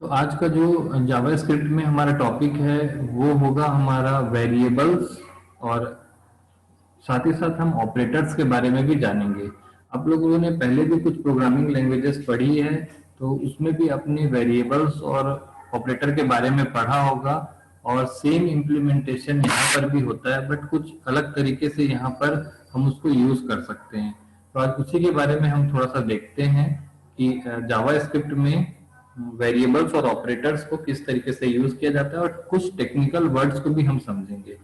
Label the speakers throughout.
Speaker 1: तो आज का जो जावास्क्रिप्ट में हमारा टॉपिक है वो होगा हमारा वेरिएबल्स, और साथ ही साथ हम ऑपरेटर्स के बारे में भी जानेंगे। आप लोगों ने पहले भी कुछ प्रोग्रामिंग लैंग्वेजेस पढ़ी है, तो उसमें भी अपने वेरिएबल्स और ऑपरेटर के बारे में पढ़ा होगा। और सेम इम्प्लीमेंटेशन यहाँ पर भी होता है, बट कुछ अलग तरीके से यहाँ पर हम उसको यूज कर सकते हैं। तो आज उसी के बारे में हम थोड़ा सा देखते हैं कि जावा स्क्रिप्ट में वेरिएबल्स और ऑपरेटर्स को किस तरीके से यूज किया जाता है, और कुछ टेक्निकल वर्ड्स को भी हम समझेंगे।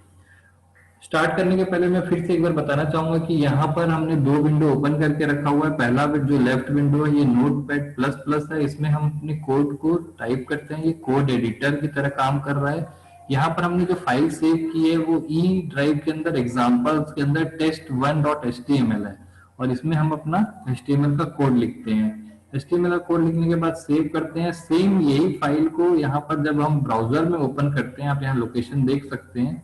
Speaker 1: स्टार्ट करने के पहले मैं फिर से एक बार बताना चाहूंगा कि यहाँ पर हमने दो विंडो ओपन करके रखा हुआ है। पहला जो लेफ्ट विंडो है ये नोटपैड प्लस प्लस है, इसमें हम अपने कोड को टाइप करते हैं। ये कोड एडिटर की तरह काम कर रहा है। यहाँ पर हमने जो फाइल सेव की है वो ई ड्राइव के अंदर एग्जाम्पल्स के अंदर test1.html है, और इसमें हम अपना HTML का कोड लिखते हैं। HTML का कोड लिखने के बाद सेव करते हैं। सेम यही फाइल को यहाँ पर जब हम ब्राउजर में ओपन करते हैं, आप यहाँ लोकेशन देख सकते हैं।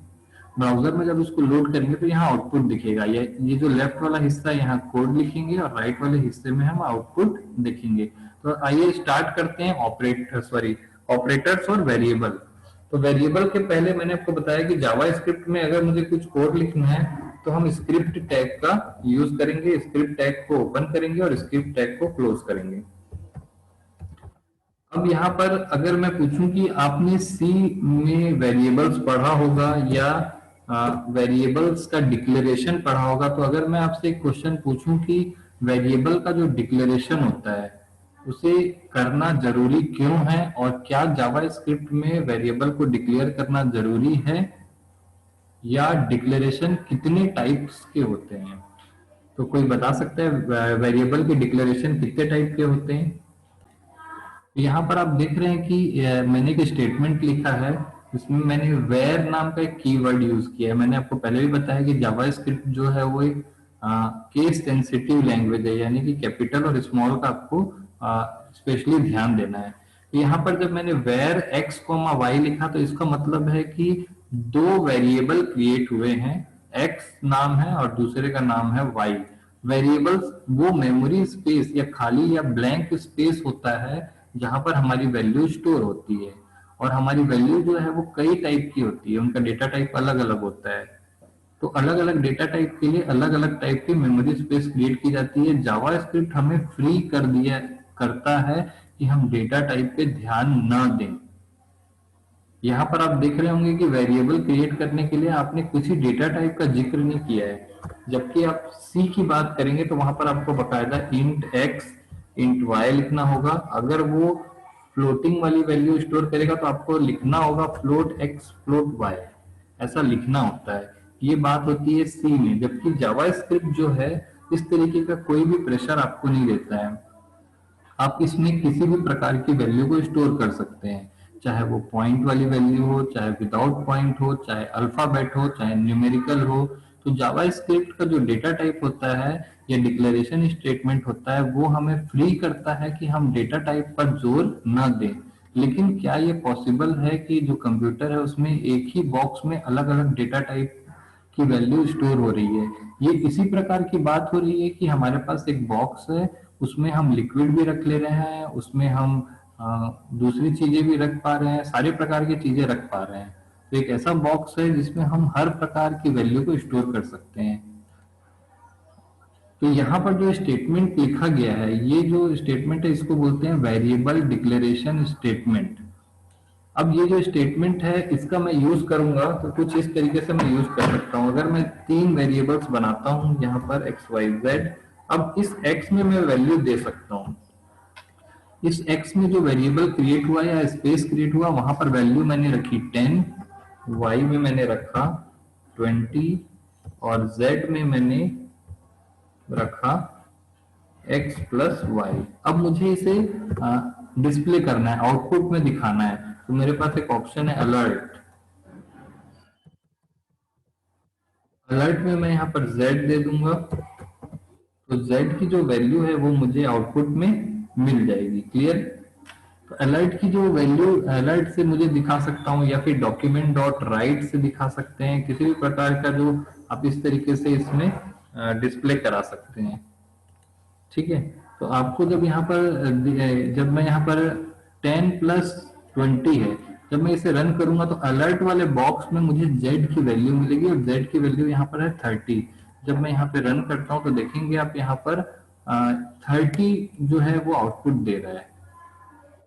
Speaker 1: ब्राउजर में जब इसको लोड करेंगे तो यहाँ आउटपुट दिखेगा। ये जो लेफ्ट वाला हिस्सा है यहाँ कोड लिखेंगे, और राइट वाले हिस्से में हम आउटपुट देखेंगे। तो आइए स्टार्ट करते हैं ऑपरेटर्स और वेरिएबल। तो वेरिएबल के पहले मैंने आपको बताया कि जावा स्क्रिप्ट में अगर मुझे कुछ कोड लिखना है तो हम स्क्रिप्ट टैग का यूज करेंगे। स्क्रिप्ट टैग को ओपन करेंगे और स्क्रिप्ट टैग को क्लोज करेंगे। अब यहाँ पर अगर मैं पूछूं कि आपने सी में वेरिएबल्स पढ़ा होगा या वेरिएबल्स का डिक्लेरेशन पढ़ा होगा, तो अगर मैं आपसे एक क्वेश्चन पूछूं कि वेरिएबल का जो डिक्लेरेशन होता है उसे करना जरूरी क्यों है, और क्या जावा स्क्रिप्ट में वेरिएबल को डिक्लेयर करना जरूरी है, या डिक्लेरेशन कितने टाइप्स के होते हैं, तो कोई बता सकता है वेरिएबल के डिक्लेरेशन कितने टाइप के होते हैं? यहाँ पर आप देख रहे हैं कि मैंने एक स्टेटमेंट लिखा है। इसमें मैंने वेयर नाम का एक कीवर्ड यूज किया है। मैंने आपको पहले भी बताया कि जावा स्क्रिप्ट जो है वो एक केस सेंसिटिव लैंग्वेज है, यानी कि कैपिटल और स्मॉल का आपको स्पेशली ध्यान देना है। तो यहाँ पर जब मैंने वेयर एक्स कोमा वाई लिखा तो इसका मतलब है कि दो वेरिएबल क्रिएट हुए हैं। एक्स नाम है और दूसरे का नाम है वाई। वेरिएबल्स वो मेमोरी स्पेस या खाली या ब्लैंक स्पेस होता है जहां पर हमारी वैल्यू स्टोर होती है। और हमारी वैल्यू जो है वो कई टाइप की होती है, उनका डेटा टाइप अलग अलग होता है। तो अलग अलग डेटा टाइप के लिए अलग अलग टाइप की मेमोरी स्पेस क्रिएट की जाती है। जावा स्क्रिप्ट हमें फ्री कर दिया करता है कि हम डेटा टाइप पे ध्यान न दें। यहाँ पर आप देख रहे होंगे कि वेरिएबल क्रिएट करने के लिए आपने कुछ ही डेटा टाइप का जिक्र नहीं किया है, जबकि आप सी की बात करेंगे तो वहां पर आपको बकायदा इंट एक्स इंट वाई लिखना होगा। अगर वो फ्लोटिंग वाली वैल्यू स्टोर करेगा तो आपको लिखना होगा फ्लोट एक्स फ्लोट वाई, ऐसा लिखना होता है। ये बात होती है सी में, जबकि जावा स्क्रिप्ट जो है इस तरीके का कोई भी प्रेशर आपको नहीं देता है। आप इसमें किसी भी प्रकार की वैल्यू को स्टोर कर सकते हैं, चाहे वो पॉइंट वाली वैल्यू हो, चाहे विदाउट पॉइंट हो, चाहे अल्फाबेट हो, चाहे न्यूमेरिकल हो। तो जावा स्क्रिप्ट का जो डेटा टाइप होता है या डिक्लेरेशन स्टेटमेंट होता है वो हमें फ्री करता है कि हम डेटा टाइप पर जोर न दें। लेकिन क्या ये पॉसिबल है कि जो कंप्यूटर है उसमें एक ही बॉक्स में अलग अलग डेटा टाइप की वैल्यू स्टोर हो रही है? ये इसी प्रकार की बात हो रही है कि हमारे पास एक बॉक्स है, उसमें हम लिक्विड भी रख ले रहे हैं, उसमें हम दूसरी चीजें भी रख पा रहे हैं, सारे प्रकार की चीजें रख पा रहे हैं। तो एक ऐसा बॉक्स है जिसमें हम हर प्रकार की वैल्यू को स्टोर कर सकते हैं। तो यहाँ पर जो स्टेटमेंट लिखा गया है, ये जो स्टेटमेंट है इसको बोलते हैं वेरिएबल डिक्लेरेशन स्टेटमेंट। अब ये जो स्टेटमेंट है इसका मैं यूज करूंगा तो कुछ इस तरीके से मैं यूज कर सकता हूँ। अगर मैं तीन वेरिएबल्स बनाता हूँ यहाँ पर एक्स वाई जेड, अब इस एक्स में मैं वैल्यू दे सकता हूँ। इस x में जो वेरिएबल क्रिएट हुआ या स्पेस क्रिएट हुआ वहां पर वैल्यू मैंने रखी 10, y में मैंने रखा 20, और z में मैंने रखा x प्लस वाई। अब मुझे इसे डिस्प्ले करना है, आउटपुट में दिखाना है। तो मेरे पास एक ऑप्शन है अलर्ट। अलर्ट में मैं यहाँ पर z दे दूंगा, तो z की जो वैल्यू है वो मुझे आउटपुट में मिल जाएगी। क्लियर? तो अलर्ट की जो वैल्यू अलर्ट से मुझे दिखा सकता हूँ, या फिर डॉक्यूमेंट डॉट राइट से दिखा सकते हैं, किसी भी प्रकार का जो आप इस तरीके से इसमें डिस्प्ले करा सकते हैं। ठीक है? तो आपको जब यहाँ पर जब मैं यहाँ पर 10 प्लस 20 है। जब मैं इसे रन करूंगा तो अलर्ट वाले बॉक्स में मुझे z की वैल्यू मिलेगी और z की वैल्यू यहाँ पर है 30। जब मैं यहाँ पे रन करता हूँ तो देखेंगे आप यहाँ पर 30 जो है वो आउटपुट दे रहा है।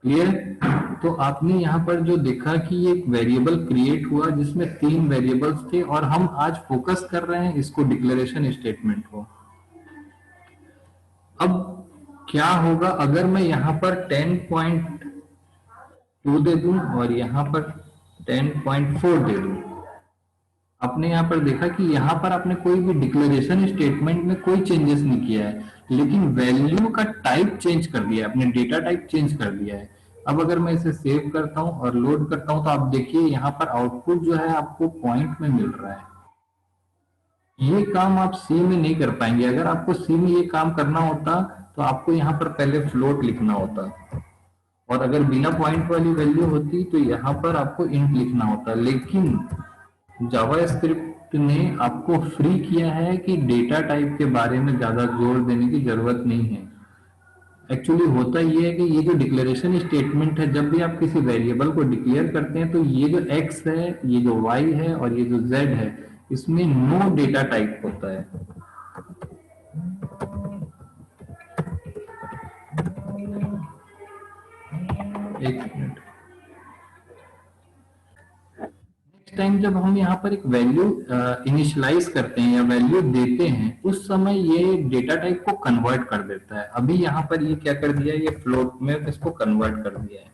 Speaker 1: क्लियर? तो आपने यहाँ पर जो देखा कि एक वेरिएबल क्रिएट हुआ जिसमें 3 वेरिएबल्स थे और हम आज फोकस कर रहे हैं इसको डिक्लेरेशन स्टेटमेंट को। अब क्या होगा अगर मैं यहाँ पर 10.2 दे दूं और यहाँ पर 10.4 दे दूं। आपने यहाँ पर देखा कि यहाँ पर आपने कोई भी डिक्लेरेशन स्टेटमेंट में कोई चेंजेस नहीं किया है, लेकिन वैल्यू का टाइप चेंज कर दिया है, अपने डेटा टाइप चेंज कर दिया है। अब अगर मैं इसे सेव करता हूँ और लोड करता हूँ तो आप देखिए यहाँ पर आउटपुट जो है आपको पॉइंट में मिल रहा है। ये काम आप सी में नहीं कर पाएंगे। अगर आपको सी में ये काम करना होता तो आपको यहाँ पर पहले फ्लोट लिखना होता, और अगर बिना पॉइंट वाली वैल्यू होती तो यहाँ पर आपको इंट लिखना होता। लेकिन जावास्क्रिप्ट ने आपको फ्री किया है कि डेटा टाइप के बारे में ज्यादा जोर देने की जरूरत नहीं है। एक्चुअली होता ये है कि ये जो डिक्लेरेशन स्टेटमेंट है, जब भी आप किसी वेरिएबल को डिक्लेयर करते हैं तो ये जो x है, ये जो y है और ये जो z है, इसमें नो डेटा टाइप होता है। एक मिनट। नेक्स्ट टाइम जब हम यहाँ पर एक वैल्यू इनिशियलाइज करते हैं या वैल्यू देते हैं, उस समय ये डेटा टाइप को कन्वर्ट कर देता है। अभी यहाँ पर ये क्या कर दिया है, ये फ्लोट में इसको कन्वर्ट कर दिया है।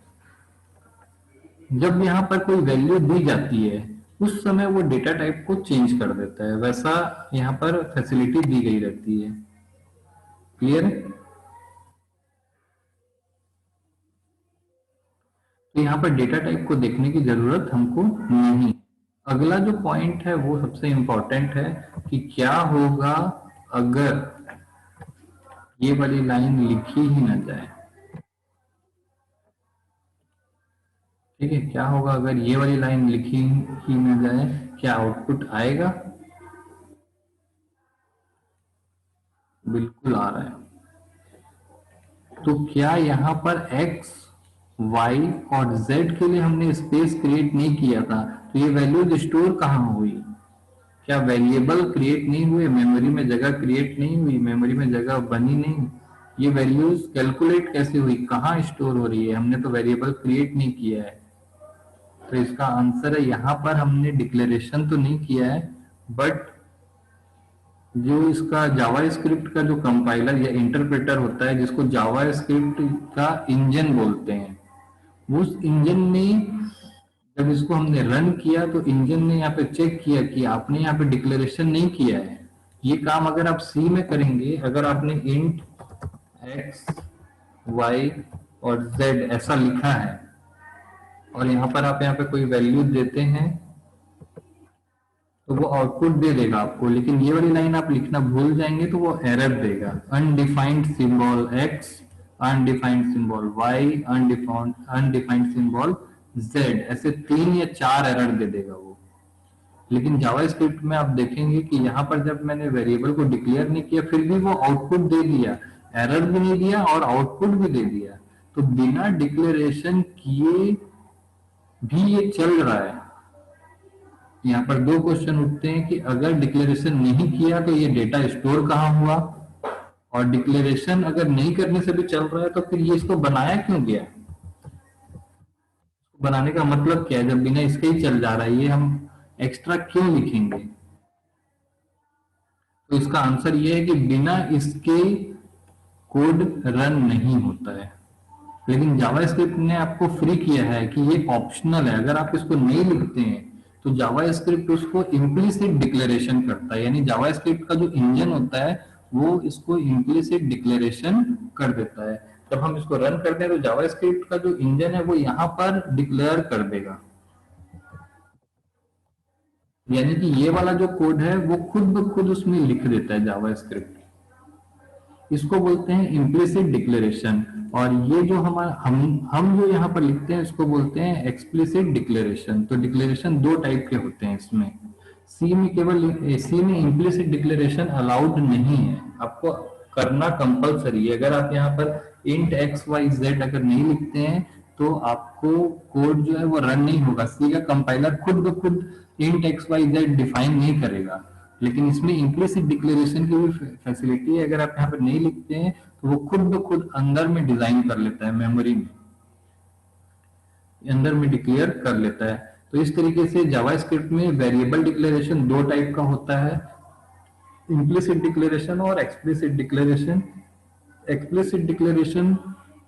Speaker 1: जब यहाँ पर कोई वैल्यू दी जाती है उस समय वो डेटा टाइप को चेंज कर देता है। वैसा यहाँ पर फैसिलिटी दी गई रहती है। क्लियर? तो यहाँ पर डेटा टाइप को देखने की जरूरत हमको नहीं। अगला जो पॉइंट है वो सबसे इंपॉर्टेंट है कि क्या होगा अगर ये वाली लाइन लिखी ही ना जाए। ठीक है, क्या होगा अगर ये वाली लाइन लिखी ही ना जाए, क्या आउटपुट आएगा? बिल्कुल आ रहा है। तो क्या यहाँ पर x, y और z के लिए हमने स्पेस क्रिएट नहीं किया था, तो ये वैल्यूज स्टोर कहाँ हुई? क्या वेरिएबल क्रिएट नहीं हुए, मेमोरी में जगह क्रिएट नहीं हुई, मेमोरी में जगह बनी नहीं? ये वैल्यूज कैलकुलेट कैसे हुई, कहाँ स्टोर हो रही है? हमने तो वेरिएबल क्रिएट नहीं किया है। तो इसका आंसर है यहाँ पर हमने डिक्लेरेशन तो नहीं किया है, बट जो इसका जावा स्क्रिप्ट का जो कंपाइलर या इंटरप्रेटर होता है, जिसको जावा स्क्रिप्ट का इंजन बोलते हैं, उस इंजन ने जब इसको हमने रन किया तो इंजन ने यहाँ पे चेक किया कि आपने यहाँ पे डिक्लेरेशन नहीं किया है। ये काम अगर आप सी में करेंगे, अगर आपने इंट एक्स, वाई और जेड ऐसा लिखा है और यहाँ पर आप यहाँ पे कोई वैल्यू देते हैं तो वो आउटपुट दे देगा आपको। लेकिन ये वाली लाइन आप लिखना भूल जाएंगे तो वो एरर देगा। Undefined symbol x, undefined symbol y, undefined symbol z, ऐसे 3 या 4 एरर दे देगा वो। लेकिन जावास्क्रिप्ट में आप देखेंगे कि यहाँ पर जब मैंने वेरिएबल को डिक्लेयर नहीं किया फिर भी वो आउटपुट दे दिया, एरर भी नहीं दिया और आउटपुट भी दे दिया। तो बिना डिक्लेरेशन किए भी ये चल रहा है। यहाँ पर 2 क्वेश्चन उठते हैं कि अगर डिक्लेरेशन नहीं किया तो ये डेटा स्टोर कहाँ हुआ, और डिक्लेरेशन अगर नहीं करने से भी चल रहा है तो फिर ये इसको बनाया क्यों गया? बनाने का मतलब क्या है जब बिना इसके ही चल जा रहा है, ये हम एक्स्ट्रा क्यों लिखेंगे? तो इसका आंसर ये है कि बिना इसके कोड रन नहीं होता है। लेकिन जावास्क्रिप्ट ने आपको फ्री किया है कि ये ऑप्शनल है। अगर आप इसको नहीं लिखते हैं तो जावास्क्रिप्ट उसको इम्प्लिसिट डिक्लेरेशन करता है, यानी जावास्क्रिप्ट का जो इंजन होता है वो इसको इम्प्लिसिट डिक्लेरेशन कर देता है। जब हम इसको रन करते हैं तो जावास्क्रिप्ट का जो इंजन है वो यहाँ पर डिक्लेयर कर देगा, यानी कि ये वाला जो कोड है वो खुद ब खुद उसमें लिख देता है जावास्क्रिप्ट। इसको बोलते हैं इम्प्लिसिट डिक्लेरेशन। और ये जो हम जो यहाँ पर लिखते हैं इसको बोलते हैं एक्सप्लिसिट डिक्लेरेशन। तो डिक्लेरेशन 2 टाइप के होते हैं इसमें। सी में केवल सी में इम्प्लिसिट डिक्लेरेशन अलाउड नहीं है, आपको करना कंपलसरी है। अगर आप यहाँ पर इंट एक्स वाई जेड अगर नहीं लिखते हैं तो आपको कोड जो है वो रन नहीं होगा। सी का कंपाइलर खुद ब खुद int x y z define नहीं करेगा, लेकिन इसमें इम्प्लिसिट डिक्लेरेशन की भी फैसिलिटी है। अगर आप यहाँ पर नहीं लिखते हैं तो वो खुद ब खुद अंदर में डिजाइन कर लेता है, मेमोरी में अंदर में डिक्लेयर कर लेता है। तो इस तरीके से जावास्क्रिप्ट में वेरिएबल डिक्लेरेशन दो टाइप का होता है, इम्प्लिसिट डिक्लेरेशन और एक्सप्लिसिट डिक्लेरेशन। एक्सप्लिसिट डिक्लेरेशन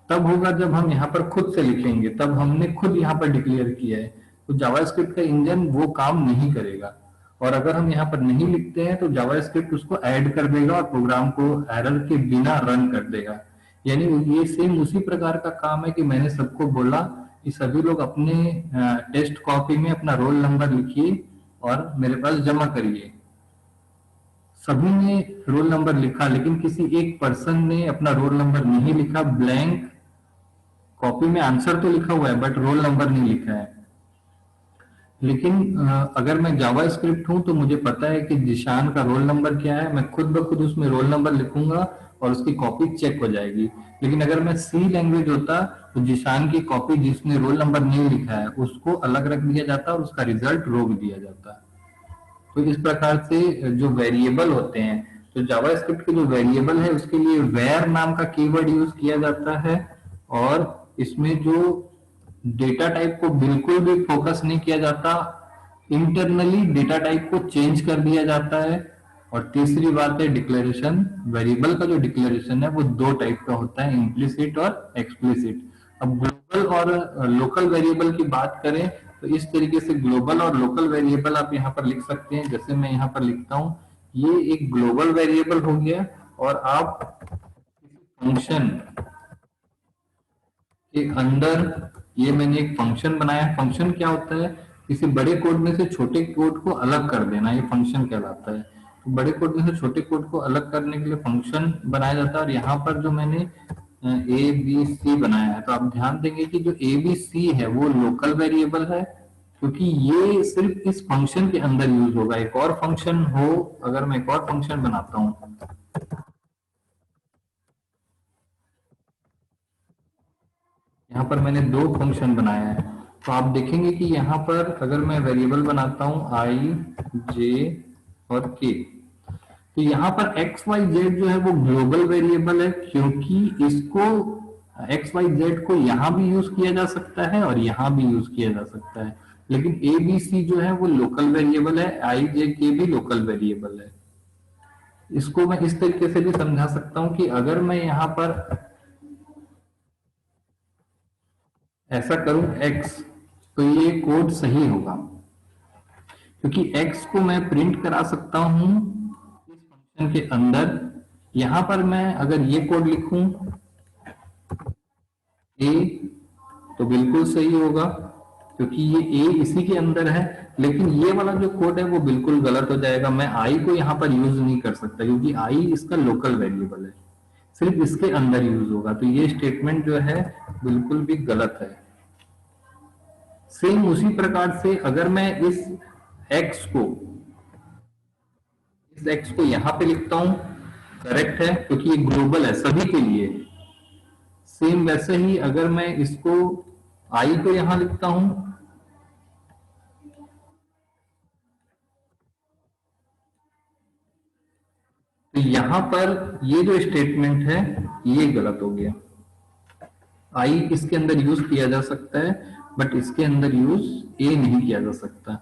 Speaker 1: तब होगा जब हम यहाँ पर खुद से लिखेंगे, तब हमने खुद यहाँ पर डिक्लेयर किया है, तो जावास्क्रिप्ट का इंजन वो काम नहीं करेगा। और अगर हम यहाँ पर नहीं लिखते हैं तो जावास्क्रिप्ट उसको ऐड कर देगा और प्रोग्राम को एरर के बिना रन कर देगा। यानी ये सेम उसी प्रकार का काम है कि मैंने सबको बोला कि सभी लोग अपने टेस्ट कॉपी में अपना रोल नंबर लिखिए और मेरे पास जमा करिए। सभी ने रोल नंबर लिखा, लेकिन किसी एक पर्सन ने अपना रोल नंबर नहीं लिखा, ब्लैंक कॉपी में आंसर तो लिखा हुआ है बट रोल नंबर नहीं लिखा है। लेकिन अगर मैं जावा स्क्रिप्ट हूं तो मुझे पता है कि जिशान का रोल नंबर क्या है, मैं खुद ब खुद उसमें रोल नंबर लिखूंगा और उसकी कॉपी चेक हो जाएगी। लेकिन अगर मैं सी लैंग्वेज होता तो जिशान की कॉपी जिसने रोल नंबर नहीं लिखा है उसको अलग रख दिया जाता और उसका रिजल्ट रोक दिया जाता। तो इस प्रकार से जो वेरिएबल होते हैं, तो जावास्क्रिप्ट के जो वेरिएबल है उसके लिए वेयर नाम का कीवर्ड यूज किया जाता है, और इसमें जो डेटा टाइप को बिल्कुल भी फोकस नहीं किया जाता, इंटरनली डेटा टाइप को चेंज कर दिया जाता है। और तीसरी बात है डिक्लेरेशन, वेरिएबल का जो डिक्लेरेशन है वो दो टाइप का होता है, इम्प्लिसिट और एक्सप्लिसिट। अब ग्लोबल और लोकल वेरिएबल की बात करें तो इस तरीके से ग्लोबल और लोकल वेरिएबल आप यहाँ पर लिख सकते हैं। जैसे मैं यहाँ पर लिखता हूँ, ये एक ग्लोबल वेरिएबल हो गया, और आप फंक्शन के अंदर ये मैंने एक फंक्शन बनाया। फंक्शन क्या होता है, किसी बड़े कोड में से छोटे कोड को अलग कर देना, ये फंक्शन कहलाता है। तो बड़े कोड में से छोटे कोड को अलग करने के लिए फंक्शन बनाया जाता है। और यहाँ पर जो मैंने ए बी सी बनाया है, तो आप ध्यान देंगे कि जो ए बी सी है वो लोकल वेरिएबल है, क्योंकि ये सिर्फ इस फंक्शन के अंदर यूज होगा। एक और फंक्शन हो, अगर मैं एक और फंक्शन बनाता हूँ, यहाँ पर मैंने दो फंक्शन बनाया है, तो आप देखेंगे कि यहाँ पर अगर मैं वेरिएबल बनाता हूँ आई जे और के, तो यहाँ पर एक्स वाई जेड जो है वो ग्लोबल वेरिएबल है, क्योंकि इसको एक्स वाई जेड को यहाँ भी यूज किया जा सकता है और यहाँ भी यूज किया जा सकता है। लेकिन ए बी सी जो है वो लोकल वेरिएबल है, आई जे के भी लोकल वेरिएबल है। इसको मैं इस तरीके से भी समझा सकता हूं कि अगर मैं यहाँ पर ऐसा करूं x, तो ये कोड सही होगा, क्योंकि x को मैं प्रिंट करा सकता हूं इस फंक्शन के अंदर। यहां पर मैं अगर ये कोड लिखूं a, तो बिल्कुल सही होगा क्योंकि ये a इसी के अंदर है। लेकिन ये वाला जो कोड है वो बिल्कुल गलत हो जाएगा, मैं i को यहाँ पर यूज नहीं कर सकता क्योंकि i इसका लोकल वेरिएबल है, सिर्फ इसके अंदर यूज होगा। तो ये स्टेटमेंट जो है बिल्कुल भी गलत है। सेम उसी प्रकार से अगर मैं इस x को यहां पे लिखता हूं, करेक्ट है क्योंकि ये ग्लोबल है सभी के लिए। सेम वैसे ही अगर मैं इसको i को यहां लिखता हूं, तो यहां पर ये जो स्टेटमेंट है ये गलत हो गया। आई इसके अंदर यूज किया जा सकता है बट इसके अंदर यूज ए नहीं किया जा सकता।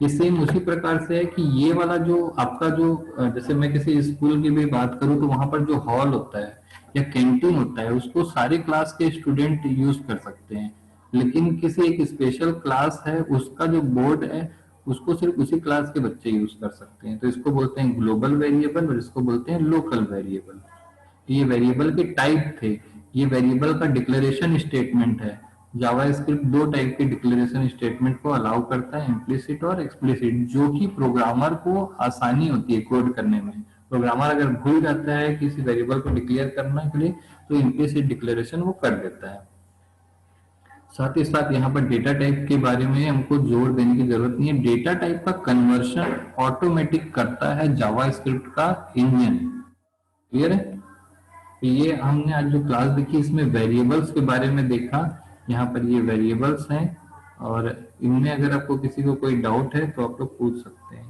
Speaker 1: ये सेम उसी प्रकार से है कि ये वाला जो आपका जो जैसे मैं किसी स्कूल की भी बात करूं तो वहां पर जो हॉल होता है या कैंटीन होता है उसको सारे क्लास के स्टूडेंट यूज कर सकते हैं, लेकिन किसी एक स्पेशल क्लास है उसका जो बोर्ड है उसको सिर्फ उसी क्लास के बच्चे यूज कर सकते हैं। तो इसको बोलते हैं ग्लोबल वेरिएबल और इसको बोलते हैं लोकल वेरिएबल। ये वेरिएबल के टाइप थे, ये वेरिएबल का डिक्लेरेशन स्टेटमेंट है। जावा स्क्रिप्ट दो टाइप के डिक्लेरेशन स्टेटमेंट को अलाउ करता है, इम्प्लिसिट और एक्सप्लिसिट, जो कि प्रोग्रामर को आसानी होती है कोड करने में। प्रोग्रामर अगर भूल जाता है किसी वेरिएबल को डिक्लेयर करने के लिए तो इम्प्लिसिट डिक्लेरेशन वो कर देता है। साथ ही साथ यहाँ पर डेटा टाइप के बारे में हमको जोर देने की जरूरत नहीं है। डेटा टाइप का कन्वर्शन ऑटोमेटिक करता है जावा स्क्रिप्ट का इंजन। क्लियर है? ये हमने आज जो क्लास देखी इसमें वेरिएबल्स के बारे में देखा यहाँ पर ये वेरिएबल्स हैं और इनमें अगर आपको किसी को कोई डाउट है तो आप लोग पूछ सकते हैं।